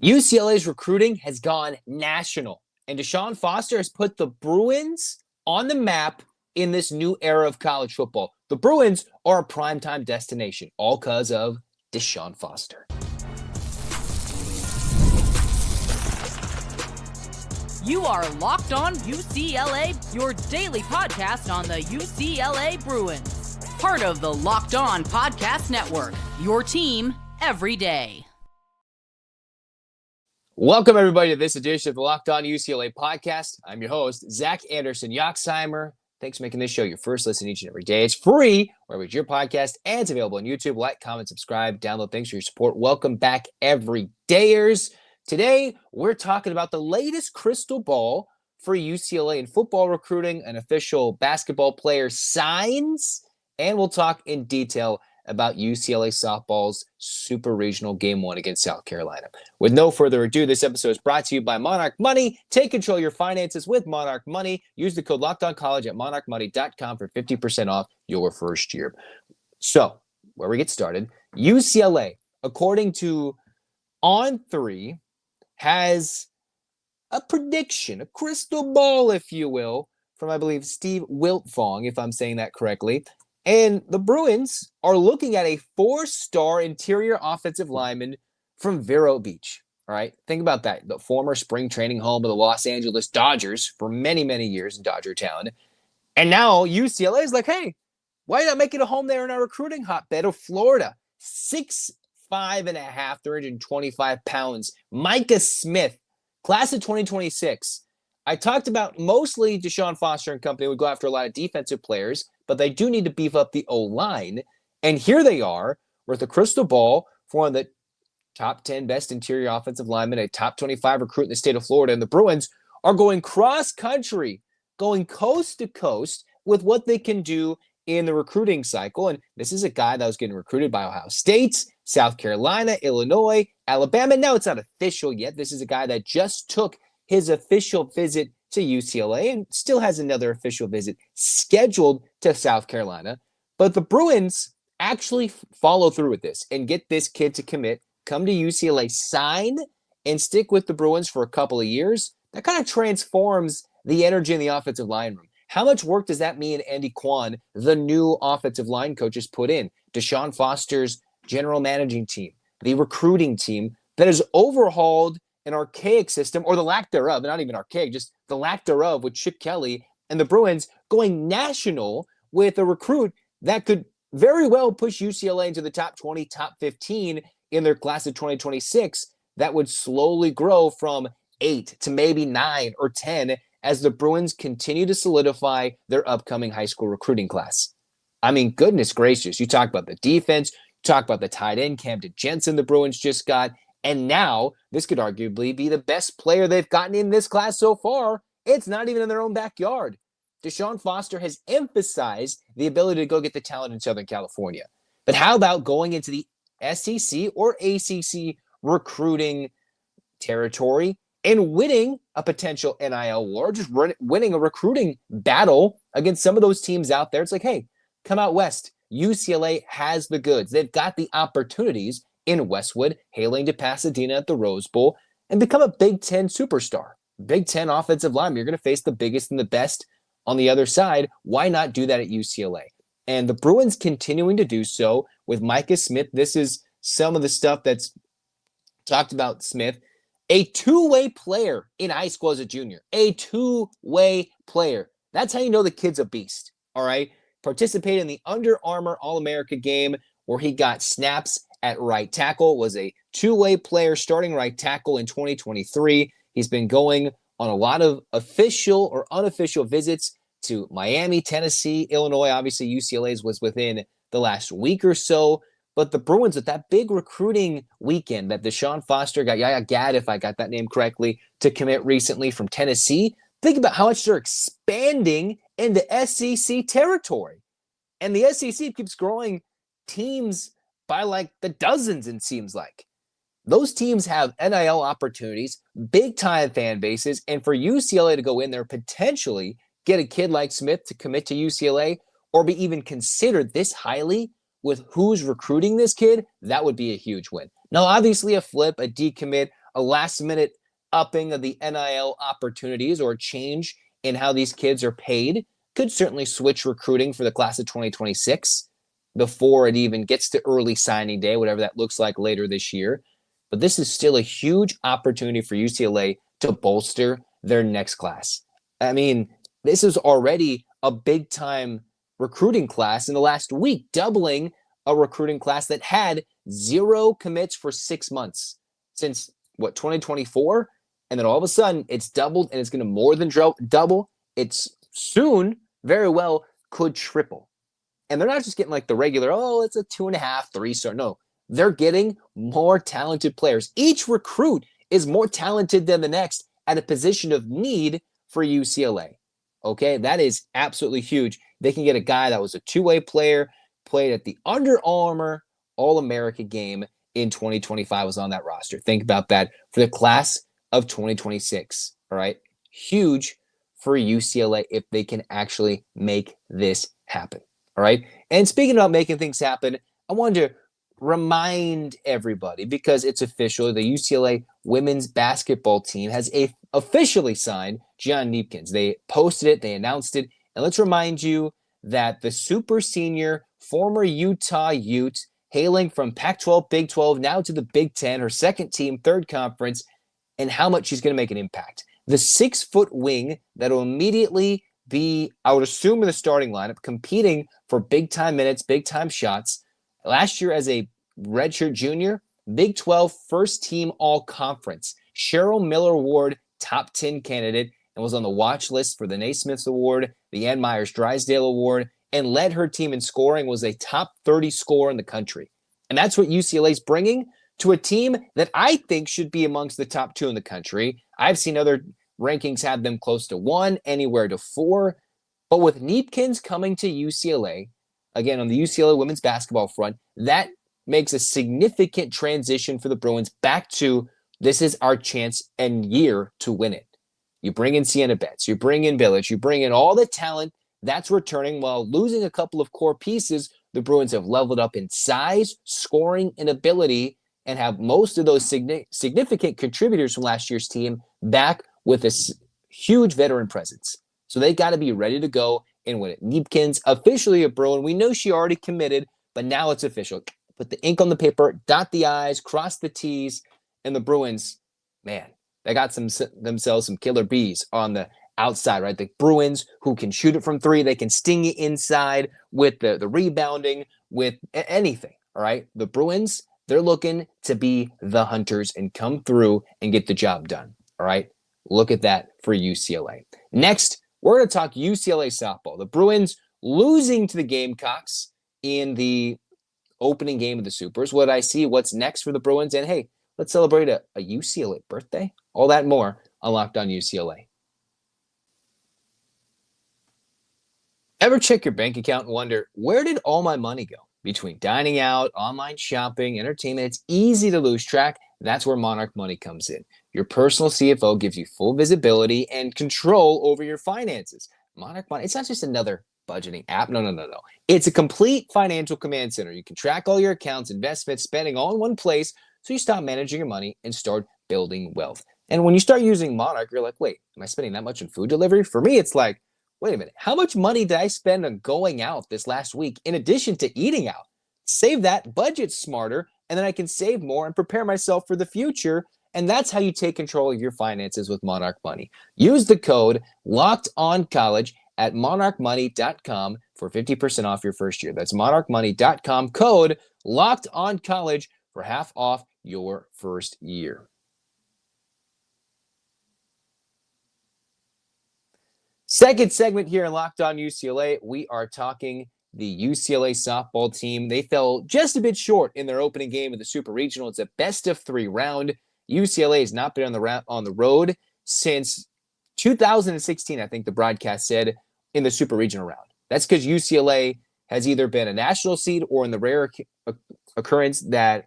UCLA's recruiting has gone national, and DeShaun Foster has put the Bruins on the map in this new era of college football. The Bruins are a primetime destination, all because of DeShaun Foster. You are Locked On UCLA, your daily podcast on the UCLA Bruins. Part of the Locked On Podcast Network, your team every day. Welcome, everybody, to this edition of the Locked On UCLA podcast. I'm your host, Zach Anderson-Yoxsimer. Thanks for making this show your first listen each and every day. It's free wherever it's your podcast, and it's available on YouTube. Like, comment, subscribe, download. Thanks for your support. Welcome back, everydayers. Today, we're talking about the latest crystal ball for UCLA in football recruiting, an official basketball player signs, and we'll talk in detail about UCLA softball's Super Regional Game 1 against South Carolina. With no further ado, this episode is brought to you by Monarch Money. Take control of your finances with Monarch Money. Use the code LOCKEDONCollege at monarchmoney.com for 50% off your first year. So, where we get started, UCLA, according to On3, has a prediction, a crystal ball, if you will, from, I believe, Steve Wiltfong, if I'm saying that correctly. And the Bruins are looking at a 4-star interior offensive lineman from Vero Beach. All right, think about that. The former spring training home of the Los Angeles Dodgers for many, many years in Dodger Town. And now UCLA is like, hey, why not make it a home there in our recruiting hotbed of Florida? 6'5.5", 325 pounds. Micah Smith, class of 2026. I talked about mostly DeShaun Foster and company would go after a lot of defensive players, but they do need to beef up the O-line. And here they are with a crystal ball for one of the top 10 best interior offensive linemen, a top 25 recruit in the state of Florida. And the Bruins are going cross-country, going coast to coast with what they can do in the recruiting cycle. And this is a guy that was getting recruited by Ohio State, South Carolina, Illinois, Alabama. Now it's not official yet. This is a guy that just took his official visit to UCLA and still has another official visit scheduled to South Carolina. But the Bruins actually follow through with this and get this kid to commit, come to UCLA, sign, and stick with the Bruins for a couple of years. That kind of transforms the energy in the offensive line room. How much work does that mean Andy Kwan, the new offensive line coach, has put in? DeShaun Foster's general managing team, the recruiting team that has overhauled an archaic system, or the lack thereof, not even archaic, just the lack thereof with Chip Kelly and the Bruins going national with a recruit that could very well push UCLA into the top 20, top 15 in their class of 2026. That would slowly grow from 8 to maybe 9 or 10 as the Bruins continue to solidify their upcoming high school recruiting class. I mean, goodness gracious, you talk about the defense, you talk about the tight end, Camden Jensen, the Bruins just got. And now, this could arguably be the best player they've gotten in this class so far. It's not even in their own backyard. DeShaun Foster has emphasized the ability to go get the talent in Southern California. But how about going into the SEC or ACC recruiting territory and winning a potential NIL war, just winning a recruiting battle against some of those teams out there? It's like, hey, come out west. UCLA has the goods. They've got the opportunities in Westwood, hailing to Pasadena at the Rose Bowl, and become a Big Ten superstar. Big Ten offensive lineman. You're going to face the biggest and the best on the other side. Why not do that at UCLA? And the Bruins continuing to do so with Micah Smith. This is some of the stuff that's talked about Smith. A two-way player in high school as a junior. A two-way player. That's how you know the kid's a beast, all right? Participated in the Under Armour All-America game where he got snaps at right tackle, was a two-way player starting right tackle in 2023. He's been going on a lot of official or unofficial visits to Miami, Tennessee, Illinois. Obviously, UCLA's was within the last week or so. But the Bruins, with that big recruiting weekend that DeShaun Foster got, Yaya Gad, if I got that name correctly, to commit recently from Tennessee, think about how much they're expanding into SEC territory. And the SEC keeps growing teams by like the dozens, it seems like. Those teams have NIL opportunities, big-time fan bases, and for UCLA to go in there, potentially get a kid like Smith to commit to UCLA or be even considered this highly with who's recruiting this kid, that would be a huge win. Now, obviously, a flip, a decommit, a last-minute upping of the NIL opportunities or change in how these kids are paid could certainly switch recruiting for the class of 2026 before it even gets to early signing day, whatever that looks like later this year. But this is still a huge opportunity for UCLA to bolster their next class. I mean, this is already a big-time recruiting class in the last week, doubling a recruiting class that had 0 commits for 6 months since, 2024? And then all of a sudden, it's doubled, and it's going to more than double. It's soon, very well, could triple. And they're not just getting like the regular, it's a 2.5, 3-star. No, they're getting more talented players. Each recruit is more talented than the next at a position of need for UCLA. Okay, that is absolutely huge. They can get a guy that was a two-way player, played at the Under Armour All-America game in 2025, was on that roster. Think about that for the class of 2026. All right, huge for UCLA if they can actually make this happen. All right, and speaking about making things happen, I wanted to remind everybody, because it's official, the UCLA women's basketball team has officially signed Gianna Kneepkens. They posted it, they announced it, and let's remind you that the super senior former Utah Ute, hailing from Pac-12, Big 12, now to the Big 10, her second team, third conference, and how much she's going to make an impact. The 6-foot wing that will immediately be, I would assume, in the starting lineup, competing for big-time minutes, big-time shots. Last year as a redshirt junior, Big 12 first-team all-conference. Cheryl Miller Ward, top 10 candidate, and was on the watch list for the Naismith Award, the Ann Myers-Drysdale Award, and led her team in scoring, was a top 30 scorer in the country. And that's what UCLA's bringing to a team that I think should be amongst the top 2 in the country. I've seen other rankings have them close to 1, anywhere to 4. But with Kneepkens coming to UCLA, again, on the UCLA women's basketball front, that makes a significant transition for the Bruins back to this is our chance and year to win it. You bring in Sienna Betts, you bring in Village, you bring in all the talent that's returning while losing a couple of core pieces. The Bruins have leveled up in size, scoring, and ability, and have most of those significant contributors from last year's team back with a huge veteran presence. So they got to be ready to go and win it. Kneepkens, officially a Bruin. We know she already committed, but now it's official. Put the ink on the paper, dot the I's, cross the T's, and the Bruins, man, they got themselves some killer bees on the outside, right? The Bruins who can shoot it from 3, they can sting you inside with the rebounding, with anything, all right? The Bruins, they're looking to be the hunters and come through and get the job done, all right? Look at that for UCLA. Next, we're going to talk UCLA softball. The Bruins losing to the Gamecocks in the opening game of the Supers. What I see, what's next for the Bruins, and hey, let's celebrate a UCLA birthday. All that more on Locked On UCLA. Ever check your bank account and wonder, where did all my money go? Between dining out, online shopping, entertainment, it's easy to lose track. That's where Monarch Money comes in. Your personal CFO gives you full visibility and control over your finances. Monarch Money, it's not just another budgeting app. No. It's a complete financial command center. You can track all your accounts, investments, spending all in one place, so you stop managing your money and start building wealth. And when you start using Monarch, you're like, wait, am I spending that much on food delivery? For me, it's like, wait a minute, how much money did I spend on going out this last week in addition to eating out? Save that, budget smarter, and then I can save more and prepare myself for the future. And that's how you take control of your finances with Monarch Money. Use the code LOCKEDONCollege at monarchmoney.com for 50% off your first year. That's monarchmoney.com, code LOCKEDONCollege for half off your first year. Second segment here in Locked On UCLA, we are talking the UCLA softball team. They fell just a bit short in their opening game of the Super Regional. It's a best-of-3 round. UCLA has not been on the road since 2016, I think the broadcast said, in the Super Regional round. That's because UCLA has either been a national seed or, in the rare occurrence that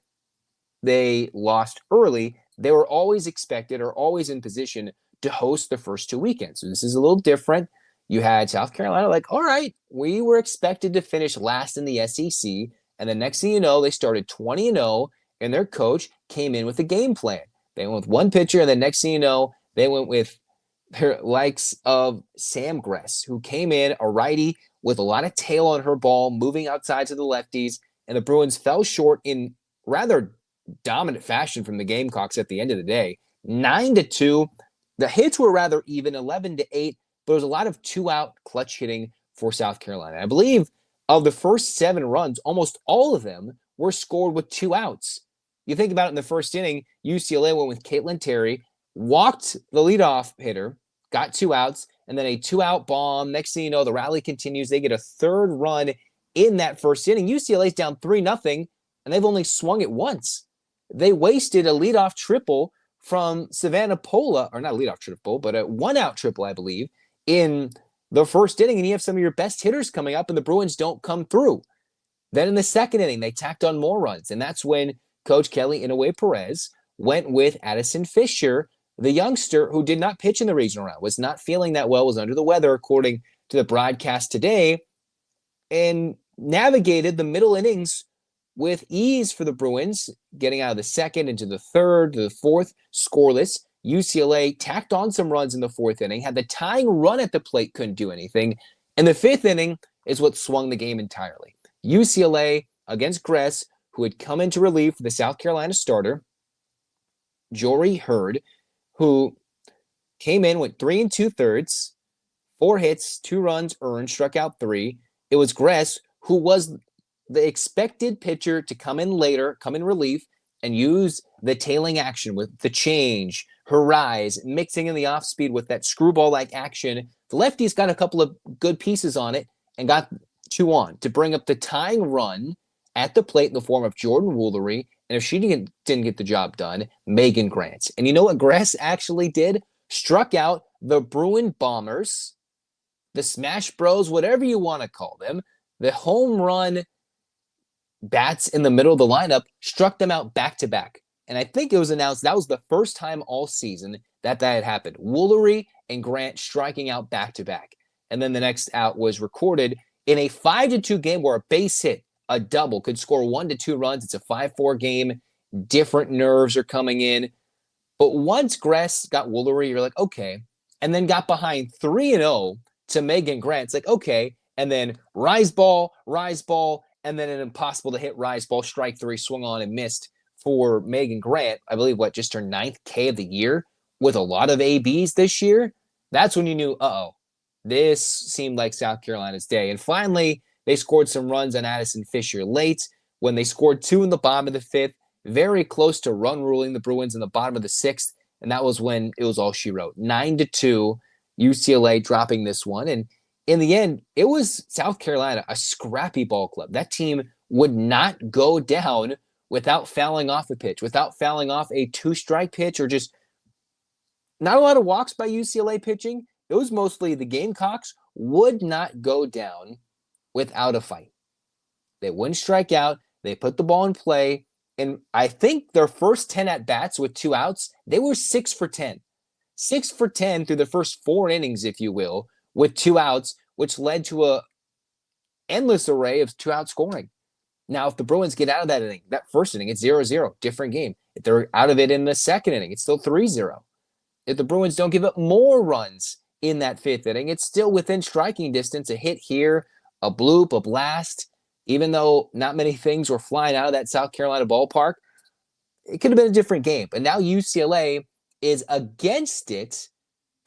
they lost early, they were always expected or always in position to host the first 2 weekends. So this is a little different. You had South Carolina like, all right, we were expected to finish last in the SEC. And the next thing you know, they started 20-0, and their coach came in with a game plan. They went with one pitcher, and then next thing you know, they went with their likes of Sam Gress, who came in a righty with a lot of tail on her ball, moving outside to the lefties, and the Bruins fell short in rather dominant fashion from the Gamecocks at the end of the day. 9-2. The hits were rather even, 11-8, but it was a lot of two-out clutch hitting for South Carolina. I believe of the first 7 runs, almost all of them were scored with 2 outs. You think about it, in the first inning, UCLA went with Caitlin Terry, walked the leadoff hitter, got 2 outs, and then a 2-out bomb. Next thing you know, the rally continues. They get a 3rd run in that first inning. UCLA's down 3-0, and they've only swung it once. They wasted a leadoff triple from Savannah Pola, or not a leadoff triple, but a 1-out triple, I believe, in the first inning, and you have some of your best hitters coming up, and the Bruins don't come through. Then in the second inning, they tacked on more runs, and that's when Coach Kelly Inouye Perez went with Addison Fisher, the youngster who did not pitch in the regional round, was not feeling that well, was under the weather, according to the broadcast today, and navigated the middle innings with ease for the Bruins, getting out of the second into the third, to the fourth, scoreless. UCLA tacked on some runs in the 4th inning, had the tying run at the plate, couldn't do anything. And the 5th inning is what swung the game entirely. UCLA against Gress, who had come into relief for the South Carolina starter, Jory Hurd, who came in, went 3 2/3, 4 hits, 2 runs earned, struck out 3. It was Gress who was the expected pitcher to come in later, come in relief, and use the tailing action with the change, her rise, mixing in the off speed with that screwball-like action. The lefties got a couple of good pieces on it and got 2 on to bring up the tying run at the plate in the form of Jordan Woolery. And if she didn't get the job done, Megan Grant. And you know what Gress actually did? Struck out the Bruin Bombers, the Smash Bros, whatever you want to call them, the home run bats in the middle of the lineup, struck them out back-to-back. And I think it was announced that was the first time all season that had happened. Woolery and Grant striking out back-to-back. And then the next out was recorded in a 5-2 game where a base hit, a double, could score 1 to 2 runs. It's a 5-4 game. Different nerves are coming in. But once Gress got Woolery, you're like, okay. And then got behind 3-0 to Megan Grant. It's like, okay. And then rise ball, and then an impossible to hit rise ball, strike 3, swung on and missed for Megan Grant. I believe, just her 9th K of the year with a lot of ABs this year. That's when you knew, this seemed like South Carolina's day. And finally, they scored some runs on Addison Fisher late when they scored 2 in the bottom of the 5th, very close to run ruling the Bruins in the bottom of the 6th. And that was when it was all she wrote. 9-2, UCLA dropping this one. And in the end, it was South Carolina, a scrappy ball club. That team would not go down without fouling off a pitch, without fouling off a 2-strike pitch, or just not a lot of walks by UCLA pitching. It was mostly the Gamecocks would not go down without a fight. They wouldn't strike out. They put the ball in play. And I think their first 10 at-bats with 2 outs, they were 6 for 10. 6 for 10 through the first 4 innings, if you will, with 2 outs, which led to a endless array of 2-out scoring. Now, if the Bruins get out of that inning, that first inning, it's 0-0, different game. If they're out of it in the second inning, it's still 3-0. If the Bruins don't give up more runs in that 5th inning, it's still within striking distance, a hit here, a bloop, a blast. Even though not many things were flying out of that South Carolina ballpark, it could have been a different game. But now UCLA is against it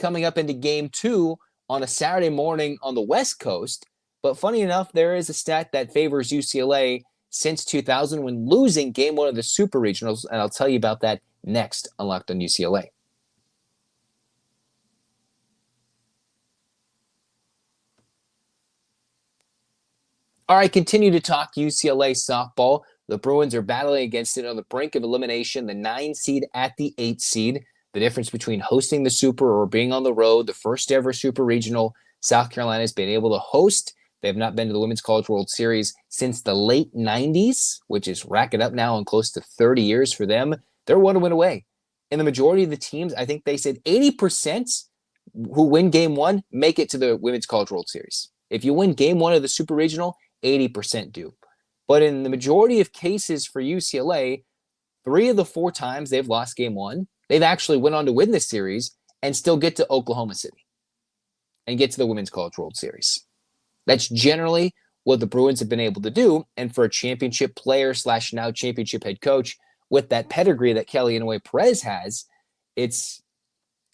coming up into game 2 on a Saturday morning on the West Coast. But funny enough, there is a stat that favors UCLA since 2000 when losing game 1 of the Super Regionals, and I'll tell you about that next on Locked On UCLA. All right, continue to talk UCLA softball. The Bruins are battling against it on the brink of elimination, the 9 seed at the 8 seed. The difference between hosting the Super or being on the road, the first ever Super Regional, South Carolina has been able to host. They have not been to the Women's College World Series since the late 90s, which is racking up now on close to 30 years for them. They're 1 win away. And the majority of the teams, I think they said 80% who win game 1 make it to the Women's College World Series. If you win game 1 of the Super Regional, 80% do. But in the majority of cases for UCLA, 3 of the 4 times they've lost game 1, they've actually went on to win this series and still get to Oklahoma City and get to the Women's College World Series. That's generally what the Bruins have been able to do. And for a championship player / now championship head coach with that pedigree that Kelly Inouye Perez has, it's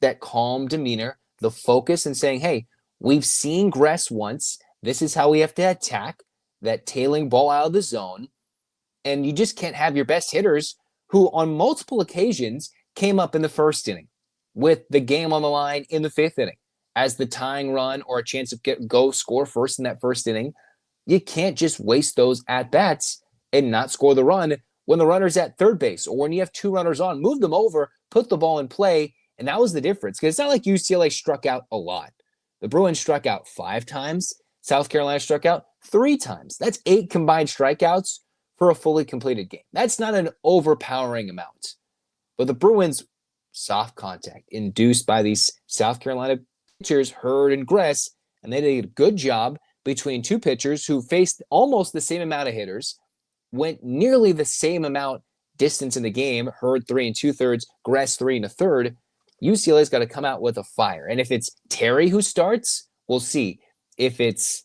that calm demeanor, the focus, and saying, hey, we've seen Gress once. This is how we have to attack that tailing ball out of the zone. And you just can't have your best hitters who on multiple occasions came up in the first inning with the game on the line in the fifth inning as the tying run or a chance to go score first in that first inning. You can't just waste those at-bats and not score the run when the runner's at third base or when you have two runners on. Move them over, put the ball in play, and that was the difference. Because it's not like UCLA struck out a lot. The Bruins struck out 5 times. South Carolina struck out 3 times. That's 8 combined strikeouts for a fully completed game. That's not an overpowering amount. But the Bruins, soft contact induced by these South Carolina pitchers, Hurd and Gress, and they did a good job between 2 pitchers who faced almost the same amount of hitters, went nearly the same amount distance in the game, Hurd 3 2/3, Gress 3 1/3. UCLA's got to come out with a fire. And if it's Terry who starts, we'll see. If it's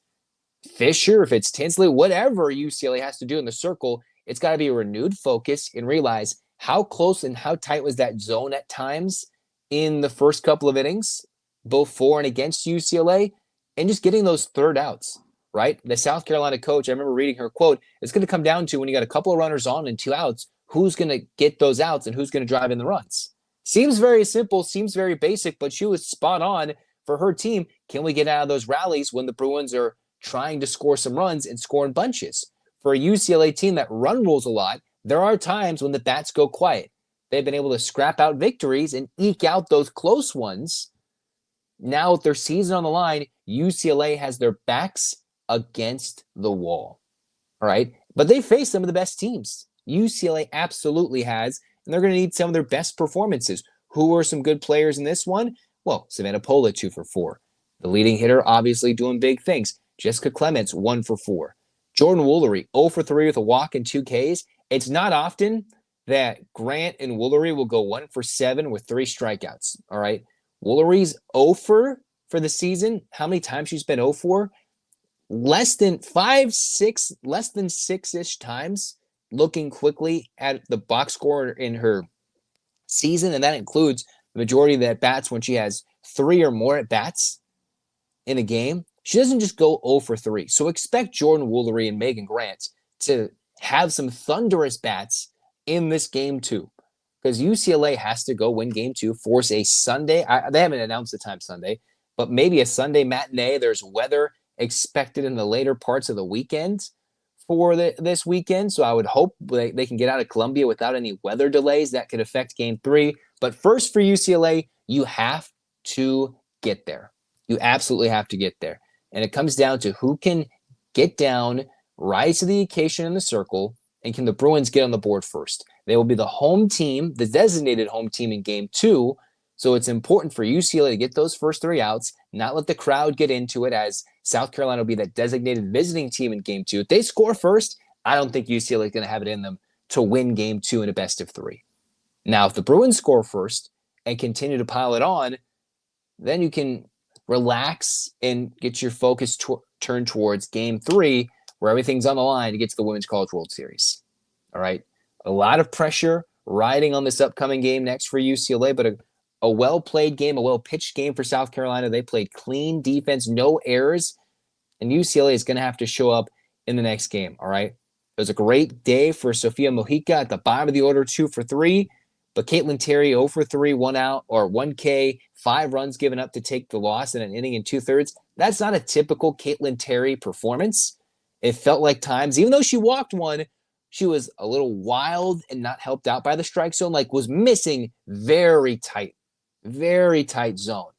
Fisher, if it's Tinsley, whatever UCLA has to do in the circle, it's got to be a renewed focus and realize how close and how tight was that zone at times in the first couple of innings, both for and against UCLA, and just getting those third outs, right? The South Carolina coach, I remember reading her quote, it's going to come down to when you got a couple of runners on and 2 outs, who's going to get those outs and who's going to drive in the runs. Seems very simple, seems very basic, but she was spot on for her team. Can we get out of those rallies when the Bruins are trying to score some runs and score in bunches? For a UCLA team that run rules a lot, there are times when the bats go quiet. They've been able to scrap out victories and eke out those close ones. Now with their season on the line, UCLA has their backs against the wall. All right? But they face some of the best teams. UCLA absolutely has, and they're going to need some of their best performances. Who are some good players in this one? Well, Savannah Pola, 2 for 4. The leading hitter, obviously doing big things. Jessica Clements, 1 for 4. Jordan Woolery, 0 for 3 with a walk and 2 Ks. It's not often that Grant and Woolery will go 1 for 7 with 3 strikeouts. All right? Woolery's 0 for the season. How many times she's been 0 for? Less than 6-ish times. Looking quickly at the box score in her season, and that includes the majority of the at-bats when she has 3 or more at-bats in a game. She doesn't just go 0 for 3. So expect Jordan Woolery and Megan Grant to have some thunderous bats in this game too, because UCLA has to go win game 2, force a Sunday. They haven't announced the time Sunday, but maybe a Sunday matinee. There's weather expected in the later parts of the weekend for this weekend. So I would hope they can get out of Columbia without any weather delays that could affect game 3. But first for UCLA, you have to get there. You absolutely have to get there. And it comes down to who can get down, rise to the occasion in the circle, and can the Bruins get on the board first? They will be the home team, the designated home team in game 2. So it's important for UCLA to get those first 3 outs, not let the crowd get into it, as South Carolina will be that designated visiting team in game 2. If they score first, I don't think UCLA is going to have it in them to win game 2 in a best of 3. Now, if the Bruins score first and continue to pile it on, then you can relax and get your focus turned towards game 3, where everything's on the line to get to the Women's College World Series. All right. A lot of pressure riding on this upcoming game next for UCLA, but a well-played game, a well-pitched game for South Carolina. They played clean defense, no errors, and UCLA is going to have to show up in the next game. All right. It was a great day for Sophia Mojica at the bottom of the order, 2 for 3. But Caitlin Terry, 0 for 3, 1 out, or 1 K, 5 runs given up to take the loss in an inning and 2/3. That's not a typical Caitlin Terry performance. It felt like times, even though she walked 1, she was a little wild and not helped out by the strike zone, like was missing very tight zone.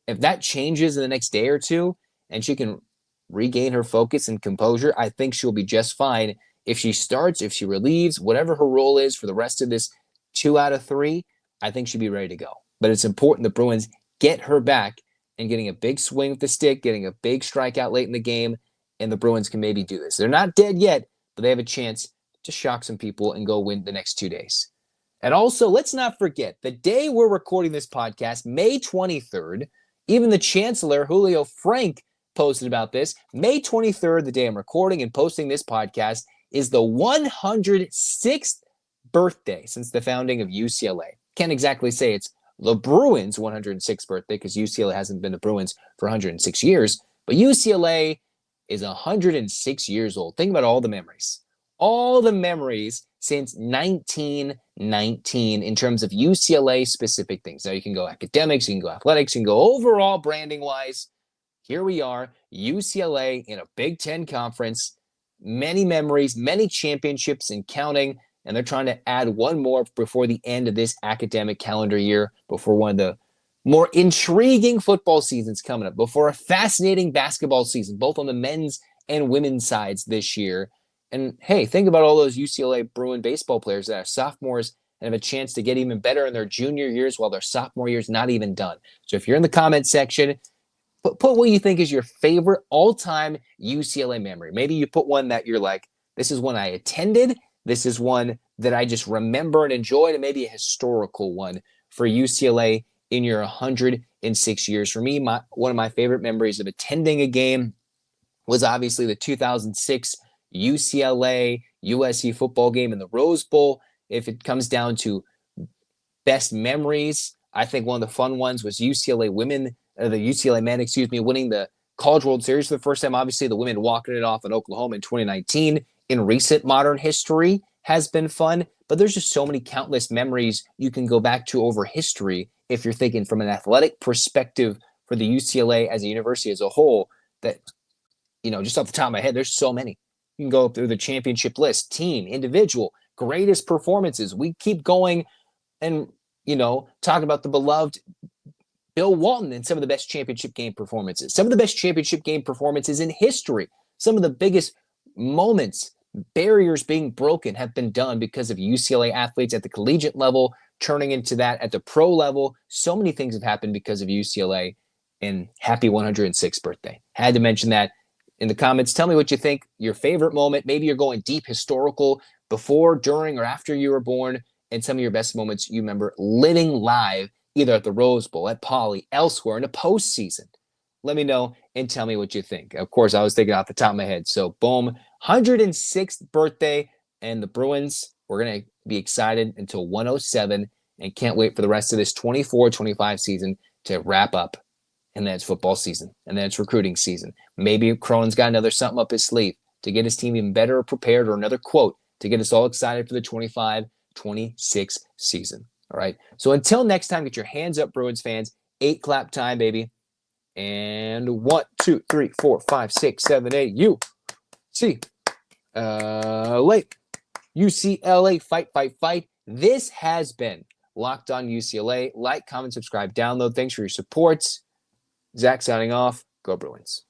If that changes in the next day or 2 and she can regain her focus and composure, I think she'll be just fine. If she starts, if she relieves, whatever her role is for the rest of this 2 out of 3, I think she'd be ready to go. But it's important the Bruins get her back and getting a big swing with the stick, getting a big strikeout late in the game, and the Bruins can maybe do this. They're not dead yet, but they have a chance to shock some people and go win the next 2 days. And also, let's not forget, the day we're recording this podcast, May 23rd, even the Chancellor, Julio Frank, posted about this. May 23rd, the day I'm recording and posting this podcast, is the 106th birthday since the founding of UCLA. Can't exactly say it's the Bruins' 106th birthday because UCLA hasn't been the Bruins for 106 years, but UCLA is 106 years old. Think about all the memories since 1919 in terms of UCLA specific things. Now you can go academics, you can go athletics, you can go overall branding wise. Here we are, UCLA in a Big Ten conference, many memories, many championships and counting, and they're trying to add one more before the end of this academic calendar year, before one of the more intriguing football seasons coming up, before a fascinating basketball season, both on the men's and women's sides this year. And hey, think about all those UCLA Bruin baseball players that are sophomores and have a chance to get even better in their junior years while their sophomore year's not even done. So if you're in the comment section, put what you think is your favorite all-time UCLA memory. Maybe you put one that you're like, this is one I attended, this is one that I just remember and enjoyed, and maybe a historical one for UCLA in your 106 years. For me, one of my favorite memories of attending a game was obviously the 2006 UCLA USC football game in the Rose Bowl. If it comes down to best memories, I think one of the fun ones was the UCLA men, winning the College World Series for the first time. Obviously, the women walking it off in Oklahoma in 2019 in recent modern history has been fun, but there's just so many countless memories you can go back to over history if you're thinking from an athletic perspective for the UCLA as a university as a whole that, just off the top of my head, there's so many. You can go through the championship list, team, individual, greatest performances. We keep going and, talk about the beloved Bill Walton and some of the best championship game performances. Some of the best championship game performances in history. Some of the biggest moments, barriers being broken have been done because of UCLA athletes at the collegiate level, turning into that at the pro level. So many things have happened because of UCLA, and happy 106th birthday. Had to mention that. In the comments, tell me what you think, your favorite moment. Maybe you're going deep historical before, during, or after you were born, and some of your best moments you remember living live, either at the Rose Bowl, at Poly, elsewhere in the postseason. Let me know and tell me what you think. Of course, I was thinking off the top of my head. So, boom, 106th birthday, and the Bruins, we're going to be excited until 107 and can't wait for the rest of this 24-25 season to wrap up. And then it's football season, and then it's recruiting season. Maybe Cronin's got another something up his sleeve to get his team even better prepared, or another quote to get us all excited for the 25-26 season. All right. So until next time, get your hands up, Bruins fans. 8 clap time, baby. And 1, 2, 3, 4, 5, 6, 7, 8. UCLA, fight, fight, fight. This has been Locked On UCLA. Like, comment, subscribe, download. Thanks for your support. Zach signing off. Go Bruins.